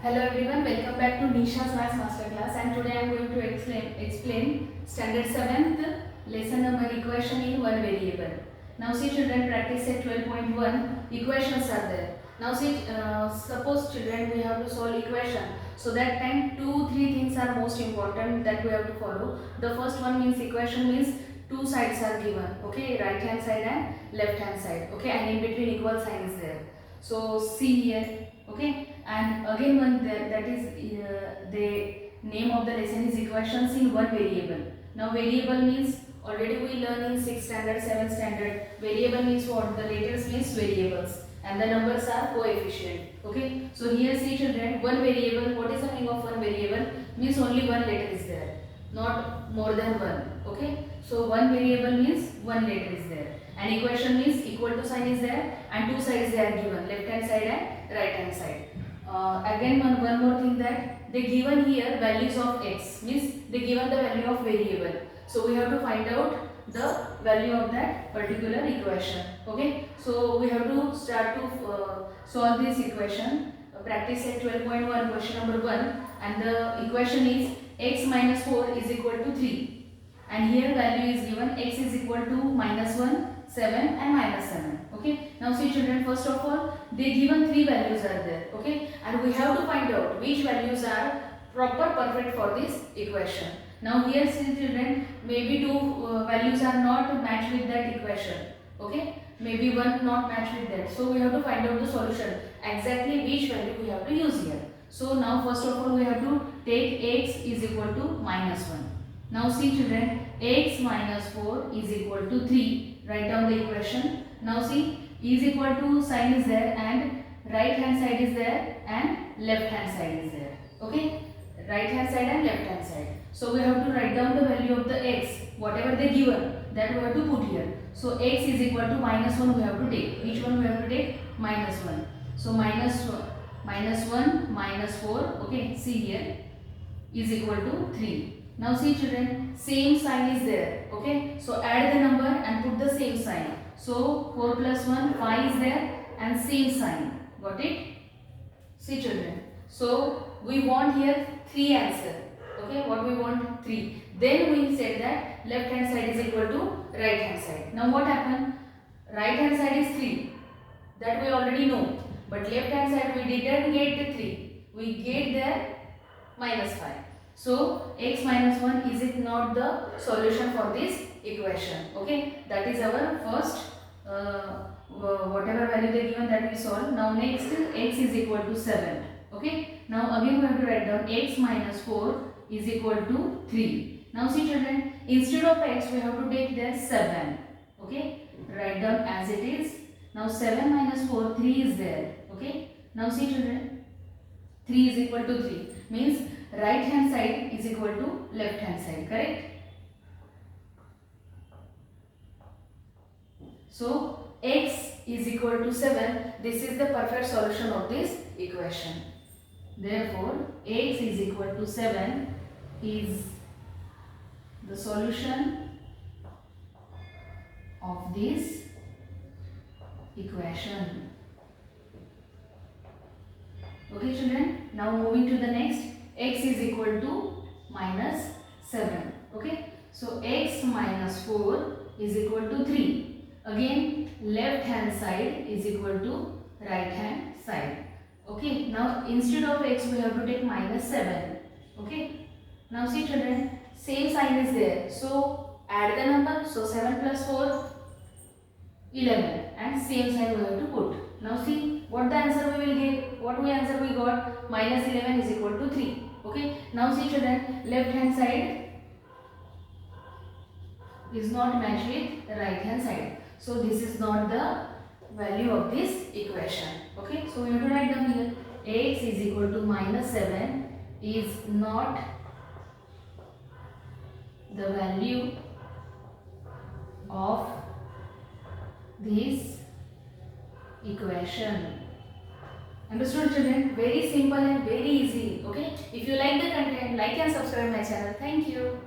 Hello everyone, welcome back to Nisha's Maths Masterclass, and today I am going to explain standard 7th lesson number equation in one variable. Now see children, practice set 12.1 equations are there. Now see, suppose children we have to solve equation. So that time 2-3 things are most important that we have to follow. The first one means equation means two sides are given, okay, right hand side and left hand side, okay, and in between equal sign is there. So see here, okay, and again one that is the name of the lesson is equations in one variable. Now variable means already we learn in 6th standard, 7th standard. Variable means what? The letters means variables and the numbers are coefficient. Okay, so here see children, one variable. What is the meaning of one variable? Means only one letter is there, not more than one. Okay, so one variable means one letter is there, and equation means equal to sign is there and two sides they are given, left hand side and right hand side. Again one more thing, that they given here values of x, means they given the value of variable. So we have to find out the value of that particular equation. Okay, so we have to start to solve this equation. Practice at 12.1 question number 1, and the equation is x minus 4 is equal to 3, and here value is given x is equal to minus 1, 7 and minus 7. Okay, now see children, first of all they given three values are there, okay, and we have to find out which values are proper perfect for this equation. Now here see children, maybe two values are not matched with that equation, okay, maybe one not matched with that, so we have to find out the solution, exactly which value we have to use here. So now first of all we have to take x is equal to minus 1. Now see children, x minus 4 is equal to 3. Write down the equation. Now see, is equal to sign is there and right hand side is there and left hand side is there. Okay, right hand side and left hand side. So we have to write down the value of the x, whatever they given, that we have to put here. So x is equal to minus 1 we have to take. Which one we have to take? Minus 1. So minus 1 minus 4, okay, see here, is equal to 3. Now see children, same sign is there, okay, so add the number and put the same sign. So 4 plus 1, 5 is there and same sign, got it? See children, so we want here 3 answer, okay, what we want? 3. Then we said that left hand side is equal to right hand side. Now what happened? Right hand side is 3, that we already know, but left hand side we didn't get the 3, we get there minus 5. So x minus 1 is it not the solution for this equation? Okay, that is our first whatever value they given that we solve. Now next x is equal to 7. Okay, now again we have to write down x minus 4 is equal to 3. Now see children, instead of x we have to take there 7. Okay, write down as it is. Now 7 minus 4, 3 is there. Okay, now see children, 3 is equal to 3 means right hand side is equal to left hand side, correct? So x is equal to 7. This is the perfect solution of this equation. Therefore x is equal to 7 is the solution of this equation. Okay children, now moving to the next, x is equal to minus 7. Okay, so x minus 4 is equal to 3. Again left hand side is equal to right hand side. Okay, now instead of x we have to take minus 7. Okay, now see children, same sign is there, so add the number. So 7 plus 4, 11, and same sign we have to put. Now see what the answer we will get. What answer we got? Minus 11 is equal to 3. Okay, now see children, left hand side is not matched with the right hand side, so this is not the value of this equation. Okay, so we have to write down here x is equal to minus 7 is not the value of this equation. Understood children? Very simple and very easy. Okay, if you like the content, like and subscribe my channel. Thank you.